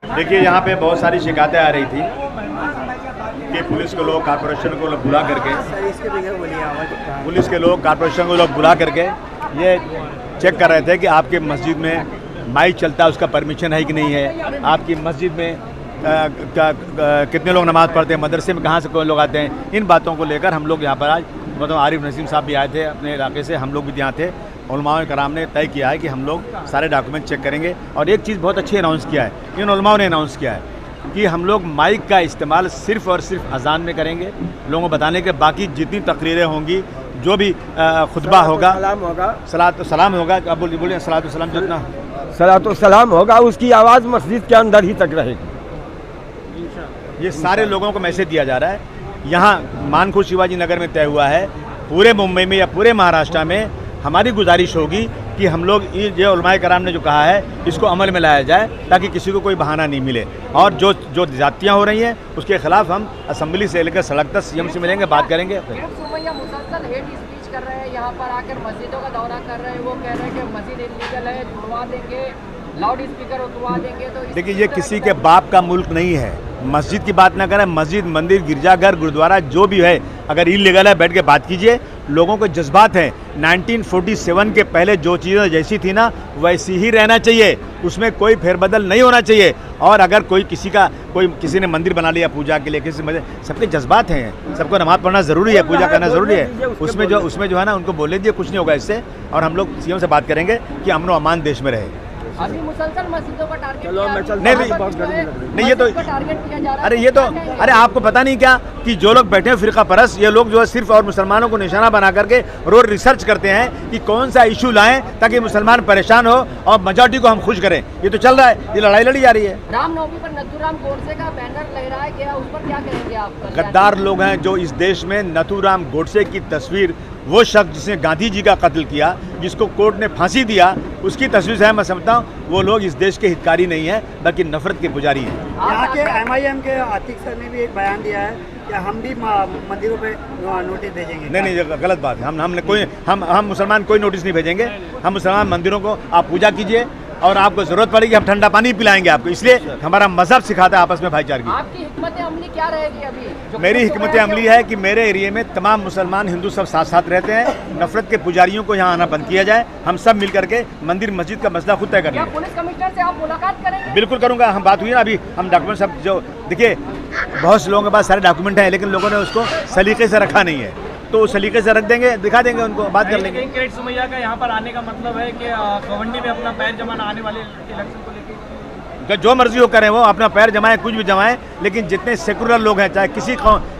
देखिए, यहाँ पे बहुत सारी शिकायतें आ रही थी कि पुलिस के लोग कॉर्पोरेशन को बुला करके बुला करके ये चेक कर रहे थे कि आपके मस्जिद में माइक चलता है, उसका परमिशन है कि नहीं है, आपकी मस्जिद में कितने लोग नमाज़ पढ़ते हैं, मदरसे में कहाँ से कोई लोग आते हैं। इन बातों को लेकर हम लोग यहाँ पर आज मतलब आरिफ नसीम साहब भी आए थे अपने इलाके से, हम लोग भी यहाँ थे। उलमाओं कराम ने तय किया है कि हम लोग सारे डॉक्यूमेंट चेक करेंगे। और एक चीज़ बहुत अच्छी अनाउंस किया है, इन उलमाओं ने अनाउंस किया है कि हम लोग माइक का इस्तेमाल सिर्फ़ और सिर्फ अजान में करेंगे। लोगों को बताने के बाकी जितनी तकरीरें होंगी, जो भी खुतबा होगा, सलाम होगा, अब बोलिए सलाम जितना सलाम होगा, उसकी आवाज़ मस्जिद के अंदर ही तक रहेगी। ये सारे लोगों को मैसेज दिया जा रहा है। यहाँ मानखुर्द शिवाजी नगर में तय हुआ है, पूरे मुंबई में या पूरे महाराष्ट्र में हमारी गुजारिश होगी कि हम लोग ये उलमाए कराम ने जो कहा है इसको अमल में लाया जाए, ताकि किसी को कोई बहाना नहीं मिले। और जो ज्यादतियाँ हो रही हैं उसके खिलाफ हम असेंबली से लेकर सड़क तक सीएम से मिलेंगे, बात करेंगे। कर रहे हैं, यहाँ पर आकर मस्जिदों का दौरा कर रहे हैं, वो कह रहे हैं कि मस्जिद इल्लीगल है, छुड़वा देंगे, लाउड स्पीकर उतरवा देंगे। तो देखिए, ये किसी के बाप का मुल्क नहीं है। मस्जिद की बात ना करें, मस्जिद, मंदिर, गिरजाघर, गुरुद्वारा जो भी है, अगर इल्लीगल है बैठ के बात कीजिए। लोगों को जज्बात हैं। 1947 के पहले जो चीज़ें जैसी थी ना वैसी ही रहना चाहिए, उसमें कोई फेरबदल नहीं होना चाहिए। और अगर किसी ने मंदिर बना लिया पूजा के लिए, सबके जज्बात हैं, सबको नमाज पढ़ना ज़रूरी है, पूजा करना ज़रूरी है। उसमें जो है ना, उनको बोले दिए कुछ नहीं होगा इससे। और हम लोग सीएम से बात करेंगे कि अमन व अमान देश में रहे। अभी मुसलसल मस्जिदों का टारगेट नहीं, ये तो टारगेट किया जा रहा है। अरे ये तो आपको पता नहीं क्या कि जो लोग बैठे हैं फ़िरका परस्त, ये लोग जो है सिर्फ और मुसलमानों को निशाना बना करके रोज रिसर्च करते हैं कि कौन सा इशू लाएं ताकि मुसलमान परेशान हो और मेजॉरिटी को हम खुश करें। ये तो चल रहा है, ये लड़ाई लड़ी जा रही है। रामनवमी पर नथुराम गोडसे का बैनर लहराया गया, उस पर क्या कहेंगे आप? गद्दार लोग हैं जो इस देश में नथुराम गोडसे की तस्वीर, वो शख्स जिसने गांधी जी का कत्ल किया, जिसको कोर्ट ने फांसी दिया, उसकी तस्वीर है। मैं समझता हूँ वो लोग इस देश के हितकारी नहीं है, बल्कि नफरत के पुजारी हैं। यहाँ के MIM के आतिक सर ने भी एक बयान दिया है कि हम भी मंदिरों पे नोटिस भेजेंगे। नहीं, गलत बात है। हम मुसलमान कोई नोटिस नहीं भेजेंगे। हम मुसलमान मंदिरों को आप पूजा कीजिए, और आपको जरूरत पड़ेगी हम ठंडा पानी पिलाएंगे आपको। इसलिए हमारा मजहब सिखाता है आपस में भाईचारगी। आपकी हिकमत अमली क्या रहेगी अभी? मेरी हिकमत अमली है कि मेरे एरिया में तमाम मुसलमान हिंदू सब साथ साथ रहते हैं। नफरत के पुजारियों को यहाँ आना बंद किया जाए। हम सब मिल करके मंदिर मस्जिद का मसला खुद तय करेंगे। पुलिस कमिश्नर से आप मुलाकात करेंगे? बिल्कुल करूँगा। हम बात हुई ना, अभी हम डॉक्यूमेंट सब जो देखिए, बहुत से लोगों के पास सारे डॉक्यूमेंट हैं, लेकिन लोगों ने उसको सलीके से रखा नहीं है, तो उस सलीके से रख देंगे, दिखा देंगे उनको, बात कर लेंगे। किरीट सोमैया का यहाँ पर आने का मतलब है कि गवर्नमेंट में अपना पैर जमाना आने वाले इलेक्शन को लेकर जो मर्जी हो करें, वो अपना पैर जमाएं, कुछ भी जमाएं, लेकिन जितने सेकुलर लोग हैं, चाहे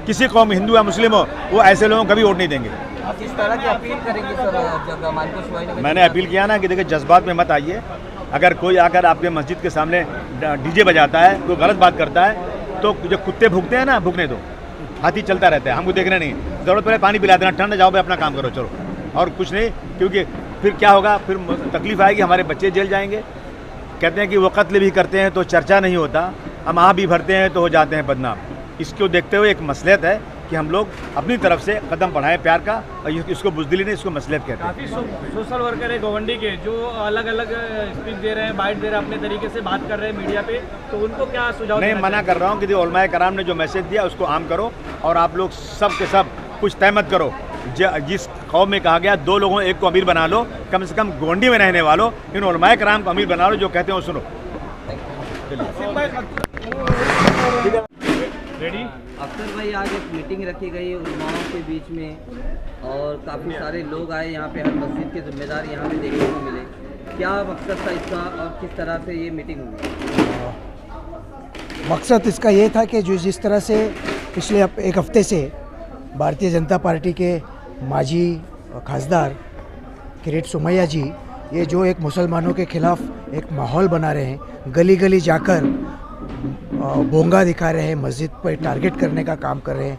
किसी कौम हिंदू या मुस्लिम हो, वो ऐसे लोगों को कभी वोट नहीं देंगे। किस तरह की अपील करेंगे सर मानखुर्द शिवाजी? मैंने अपील किया ना कि देखिए, जज्बात में मत आइए। अगर कोई आकर आपके मस्जिद के सामने डीजे बजाता है, कोई गलत बात करता है, तो जो कुत्ते भूखते हैं ना, भूखने दो। हाथी चलता रहता है, हमको देखना नहीं। ज़रूरत पड़े पानी पिला देना, ठंड जाओ भाई, अपना काम करो, चलो, और कुछ नहीं। क्योंकि फिर क्या होगा, फिर तकलीफ आएगी, हमारे बच्चे जेल जाएंगे। कहते हैं कि वो कत्ल भी करते हैं तो चर्चा नहीं होता, हम आह भी भरते हैं तो हो जाते हैं बदनाम। इसको देखते हुए एक मसलियत है कि हम लोग अपनी तरफ से कदम बढ़ाएं प्यार का, और इसको बुज़दिली नहीं, इसको मसलियत कहते हैं। काफ़ी सोशल वर्कर है गवंडी के, जो अलग अलग स्पीच दे रहे हैं, बाइट दे रहे हैं, अपने तरीके से बात कर रहे हैं मीडिया पे, तो उनको क्या सुझाव? नहीं, मना कर रहा हूँ कि उलमाए कराम ने जो मैसेज दिया उसको आम करो, और आप लोग सब के सब कुछ तय मत करो। जिस कौम में कहा गया 2 लोगों एक को अमीर बना लो, कम से कम गोंडी में रहने वालों, इन उलमाए कराम को अमीर बना लो, जो कहते हैं वो सुनो। रेडी? अख्तर भाई, आज एक मीटिंग रखी गई उलमाओं के बीच में, और काफ़ी सारे लोग आए यहाँ पे, हर मस्जिद के जिम्मेदार यहाँ पे देखने को मिले। क्या मकसद था इसका और किस तरह से ये मीटिंग हुई? मकसद इसका ये था कि जो जिस तरह से पिछले एक हफ्ते से भारतीय जनता पार्टी के माजी खासदार किरीट सोमैया जी, ये जो एक मुसलमानों के खिलाफ एक माहौल बना रहे हैं, गली गली जाकर बोंगा दिखा रहे हैं, मस्जिद पर टारगेट करने का काम कर रहे हैं,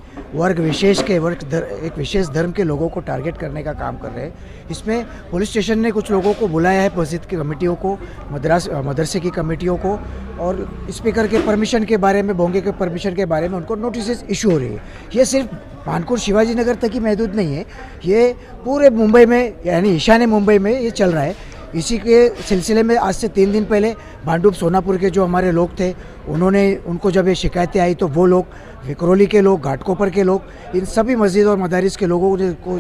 एक विशेष धर्म के लोगों को टारगेट करने का काम कर रहे हैं। इसमें पुलिस स्टेशन ने कुछ लोगों को बुलाया है, मस्जिद की कमेटियों को, मदरसे की कमेटियों को, और स्पीकर के परमिशन के बारे में, बोंगे के परमिशन के बारे में उनको नोटिस इशू हो रही है। ये सिर्फ मानखुर्द शिवाजी नगर तक ही महदूद नहीं है, ये पूरे मुंबई में, यानी ईशान्य मुंबई में ये चल रहा है। इसी के सिलसिले में आज से 3 दिन पहले भांडुप सोनापुर के जो हमारे लोग थे उनको जब ये शिकायतें आई तो वो लोग विक्रोली के लोग, घाटकोपर के लोग, इन सभी मस्जिद और मदारिस के लोगों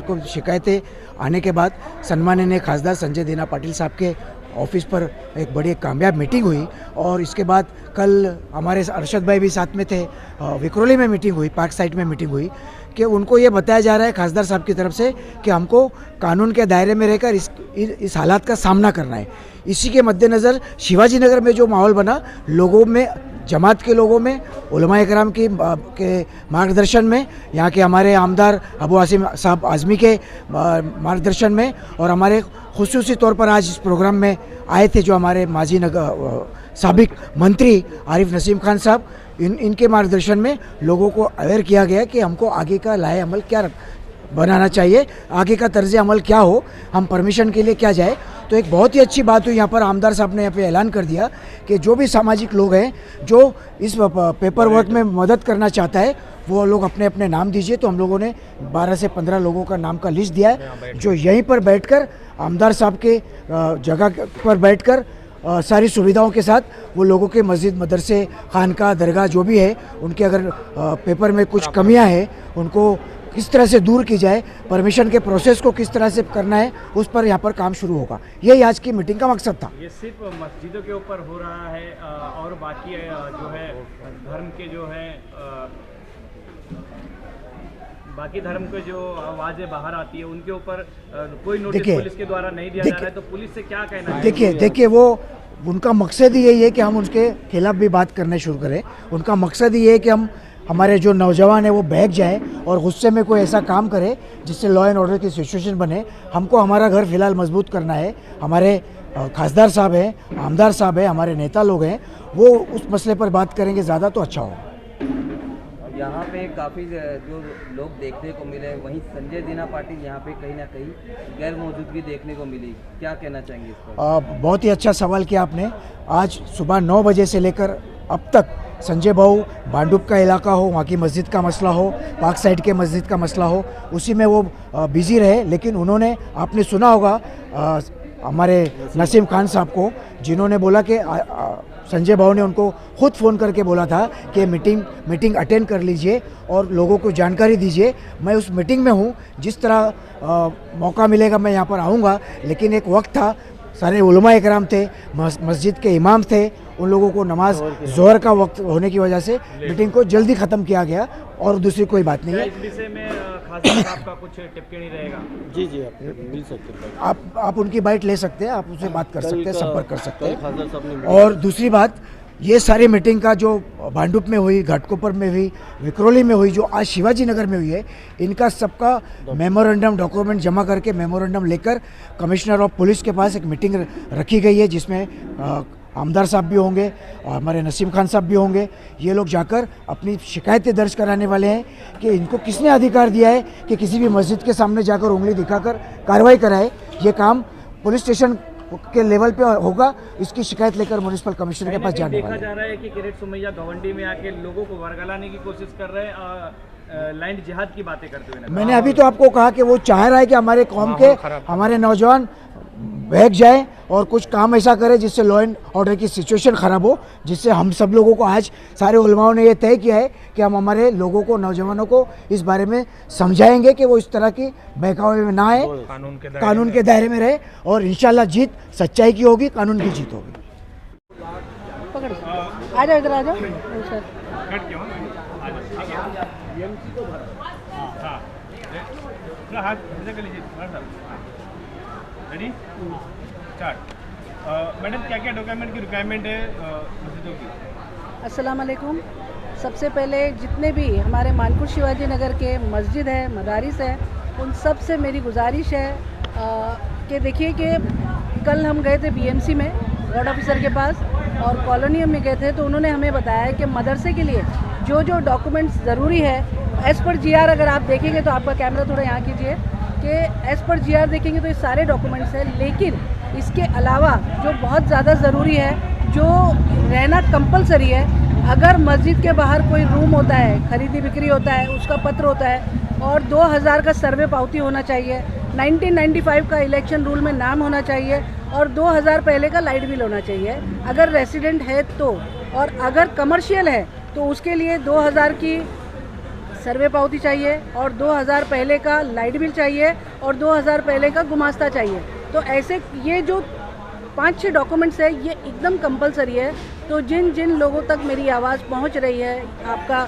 को शिकायतें आने के बाद सम्माननीय खासदार संजय दीना पाटिल साहब के ऑफिस पर एक बड़ी कामयाब मीटिंग हुई। और इसके बाद कल हमारे अरशद भाई भी साथ में थे, विक्रोली में मीटिंग हुई, पार्क साइड में मीटिंग हुई कि उनको ये बताया जा रहा है खासदार साहब की तरफ से कि हमको कानून के दायरे में रहकर इस हालात का सामना करना है। इसी के मद्देनज़र शिवाजी नगर में जो माहौल बना, लोगों में, जमात के लोगों में, उलमा इकराम के मार्गदर्शन में, यहाँ के हमारे आमदार अबू आसिम साहब आज़मी के मार्गदर्शन में, और हमारे खुसूसी तौर पर आज इस प्रोग्राम में आए थे जो हमारे माजी साबिक मंत्री आरिफ नसीम खान साहब, इनके मार्गदर्शन में लोगों को अवेयर किया गया कि हमको आगे का लाए अमल क्या बनाना चाहिए, आगे का तर्ज अमल क्या हो, हम परमिशन के लिए क्या जाए। तो एक बहुत ही अच्छी बात हुई, यहाँ पर आमदार साहब ने यहाँ पे ऐलान कर दिया कि जो भी सामाजिक लोग हैं जो इस पेपर वर्क में मदद करना चाहता है वो लोग अपने अपने नाम दीजिए। तो हम लोगों ने 12 से 15 लोगों का नाम का लिस्ट दिया है जो यहीं पर बैठकर आमदार साहब के जगह पर बैठकर सारी सुविधाओं के साथ वो लोगों के मस्जिद, मदरसे, खानका, दरगाह जो भी है उनके अगर पेपर में कुछ कमियां हैं उनको किस तरह से दूर की जाए, परमिशन के प्रोसेस को किस तरह से करना है, उस पर यहाँ पर काम शुरू होगा। यही आज की मीटिंग का मकसद था। ये सिर्फ मस्जिदों के ऊपर हो रहा है और बाकी जो है धर्म के जो है बाकी धर्म के जो आवाज़ें बाहर आती है उनके ऊपर कोई नोटिस पुलिस के द्वारा नहीं दिया जा रहा है, तो पुलिस से क्या कहना है? देखिए वो उनका मकसद ही यही है कि हम उसके खिलाफ भी बात करने शुरू करें। उनका मकसद ही है कि हमारे जो नौजवान है वो बहक जाए और गुस्से में कोई ऐसा काम करे जिससे लॉ एंड ऑर्डर की सिचुएशन बने। हमको हमारा घर फिलहाल मजबूत करना है। हमारे खासदार साहब हैं, आमदार साहब हैं, हमारे नेता लोग हैं, वो उस मसले पर बात करेंगे ज़्यादा तो अच्छा होगा। यहाँ पे काफ़ी जो लोग देखने को मिले, वहीं संजय दीना पाटिल यहाँ पे कहीं ना कहीं गैर मौजूदगी देखने को मिली, क्या कहना चाहेंगे इस पर? बहुत ही अच्छा सवाल किया आपने। आज सुबह 9 बजे से लेकर अब तक संजय भाऊ भांडुप का इलाका हो, वहाँ की मस्जिद का मसला हो, पार्क साइड के मस्जिद का मसला हो, उसी में वो बिज़ी रहे। लेकिन उन्होंने, आपने सुना होगा हमारे नसीम खान साहब को, जिन्होंने बोला कि संजय भाऊ ने उनको खुद फ़ोन करके बोला था कि मीटिंग अटेंड कर लीजिए और लोगों को जानकारी दीजिए। मैं उस मीटिंग में हूँ, जिस तरह मौका मिलेगा मैं यहाँ पर आऊँगा। लेकिन एक वक्त था, सारे उलमा इकराम थे, मस्जिद के इमाम थे, उन लोगों को नमाज ज़ोहर का वक्त होने की वजह से मीटिंग को जल्दी ख़त्म किया गया और दूसरी कोई बात नहीं है। इस विषय में खासदार साहब का कुछ टिप्पणी रहेगा? जी आप मिल सकते हैं, आप उनकी बाइट ले सकते हैं, आप उससे बात कर सकते हैं, संपर्क कर सकते हैं। और दूसरी बात, ये सारी मीटिंग का जो भांडुप में हुई, घाटकोपर में हुई, विक्रोली में हुई, जो आज शिवाजी नगर में हुई है, इनका सबका मेमोरेंडम डॉक्यूमेंट जमा करके मेमोरेंडम लेकर कमिश्नर ऑफ पुलिस के पास एक मीटिंग रखी गई है, जिसमें आमदार साहब भी होंगे, हमारे नसीम खान साहब भी होंगे। ये लोग जाकर अपनी शिकायतें दर्ज कराने वाले हैं कि इनको किसने अधिकार दिया है कि किसी भी मस्जिद के सामने जाकर उंगली दिखाकर कार्रवाई कराए। ये काम पुलिस स्टेशन के लेवल पे होगा। इसकी शिकायत लेकर म्युनिसिपल कमिश्नर के पास जाने वाले हैं। देखा जा रहा है कि किरीट सोमैया गवंडी में आके लोगों को वर्गलाने की कोशिश कर रहे हैं, लैंड जिहाद की बातें करते हुए। मैंने अभी तो आपको कहा कि वो चाह रहा है कि हमारे कौम के, हमारे नौजवान बहक जाए और कुछ काम ऐसा करे जिससे लॉ एंड ऑर्डर की सिचुएशन ख़राब हो, जिससे हम सब लोगों को, आज सारे उलमाओं ने ये तय किया है कि हम हमारे लोगों को, नौजवानों को इस बारे में समझाएंगे कि वो इस तरह की बहकावे में ना आए, कानून के दायरे में रहे, और इंशाल्लाह जीत सच्चाई की होगी, कानून की जीत होगी। आ जाओ इधर, आ जाओ सर। Ready start. मैडम, क्या क्या डॉक्यूमेंट की रिक्वायरमेंट है मस्जिदों की? अस्सलाम वालेकुम। सबसे पहले जितने भी हमारे मानपुर शिवाजी नगर के मस्जिद है, मदारिस है, उन सब से मेरी गुजारिश है कि देखिए कि कल हम गए थे बीएमसी में वार्ड ऑफिसर के पास और कॉलोनी में गए थे, तो उन्होंने हमें बताया कि मदरसे के लिए जो जो डॉक्यूमेंट्स ज़रूरी है, एज़ पर जीआर अगर आप देखेंगे तो आपका कैमरा थोड़ा यहाँ कीजिए कि एज़ पर जीआर देखेंगे तो ये सारे डॉक्यूमेंट्स हैं। लेकिन इसके अलावा जो बहुत ज़्यादा ज़रूरी है, जो रहना कंपलसरी है, अगर मस्जिद के बाहर कोई रूम होता है, खरीदी बिक्री होता है, उसका पत्र होता है, और 2000 का सर्वे पावती होना चाहिए। 1995 का इलेक्शन रूल में नाम होना चाहिए और 2000 पहले का लाइट बिल होना चाहिए अगर रेसिडेंट है तो, और अगर कमर्शियल है तो उसके लिए 2000 की सर्वे पावती चाहिए और 2000 पहले का लाइट बिल चाहिए और 2000 पहले का गुमास्ता चाहिए। तो ऐसे ये जो 5-6 डॉक्यूमेंट्स है ये एकदम कंपलसरी है। तो जिन जिन लोगों तक मेरी आवाज़ पहुंच रही है, आपका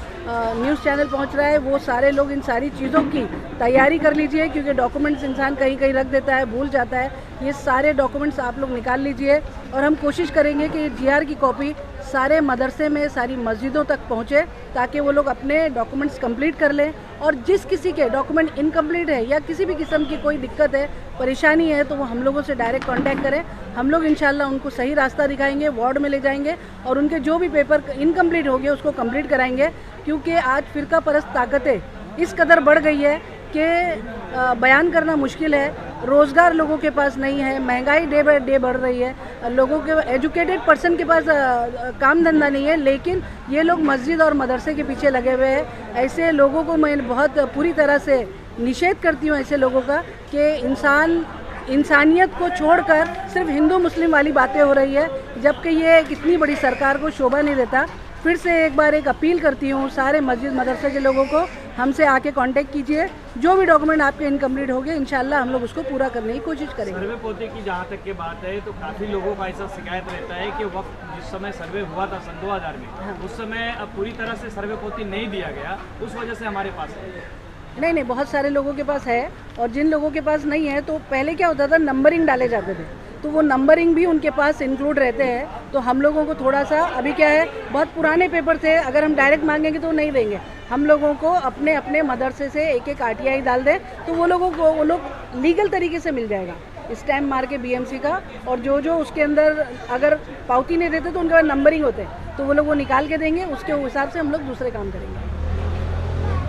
न्यूज़ चैनल पहुंच रहा है, वो सारे लोग इन सारी चीज़ों की तैयारी कर लीजिए, क्योंकि डॉक्यूमेंट्स इंसान कहीं कहीं रख देता है, भूल जाता है। ये सारे डॉक्यूमेंट्स आप लोग निकाल लीजिए और हम कोशिश करेंगे कि GR की कॉपी सारे मदरसे में, सारी मस्जिदों तक पहुँचे, ताकि वो लोग अपने डॉक्यूमेंट्स कंप्लीट कर लें। और जिस किसी के डॉक्यूमेंट इनकम्प्लीट है या किसी भी किस्म की कोई दिक्कत है, परेशानी है, तो वो हम लोगों से डायरेक्ट कांटेक्ट करें। हम लोग इंशाल्लाह उनको सही रास्ता दिखाएंगे, वार्ड में ले जाएंगे और उनके जो भी पेपर इनकम्प्लीट हो गए उसको कंप्लीट कराएंगे। क्योंकि आज फ़िरका परस्त ताकतें इस कदर बढ़ गई है कि बयान करना मुश्किल है, रोज़गार लोगों के पास नहीं है, महंगाई डे बाय डे बढ़ रही है, लोगों के एजुकेटेड पर्सन के पास काम धंधा नहीं है, लेकिन ये लोग मस्जिद और मदरसे के पीछे लगे हुए हैं। ऐसे लोगों को मैं बहुत पूरी तरह से निषेध करती हूँ ऐसे लोगों का, कि इंसानियत को छोड़कर सिर्फ हिंदू मुस्लिम वाली बातें हो रही है, जबकि ये इतनी बड़ी सरकार को शोभा नहीं देता। फिर से एक बार एक अपील करती हूँ सारे मस्जिद मदरसे के लोगों को, हमसे आके कांटेक्ट कीजिए, जो भी डॉक्यूमेंट आपके इनकम्प्लीट हो गए इंशाल्लाह हम लोग उसको पूरा करने की कोशिश करेंगे। सर्वे पोते की जहाँ तक की बात है, तो काफ़ी लोगों का ऐसा शिकायत रहता है कि वक्त जिस समय सर्वे हुआ था सन 2000 में, हाँ। उस समय अब पूरी तरह से सर्वे पोती नहीं दिया गया, उस वजह से हमारे पास नहीं, बहुत सारे लोगों के पास है, और जिन लोगों के पास नहीं है, तो पहले क्या होता था, नंबरिंग डाले जाते थे, तो वो नंबरिंग भी उनके पास इंक्लूड रहते हैं। तो हम लोगों को थोड़ा सा, अभी क्या है, बहुत पुराने पेपर थे, अगर हम डायरेक्ट मांगेंगे तो नहीं देंगे। हम लोगों को अपने अपने मदरसे से एक एक RTI डाल दें, तो वो लोग लीगल तरीके से मिल जाएगा स्टैम्प मार के BMC का, और जो उसके अंदर अगर पावती नहीं देते तो उनके पास नंबरिंग होते हैं, तो वो लोग वो निकाल के देंगे, उसके हिसाब से हम लोग दूसरे काम करेंगे।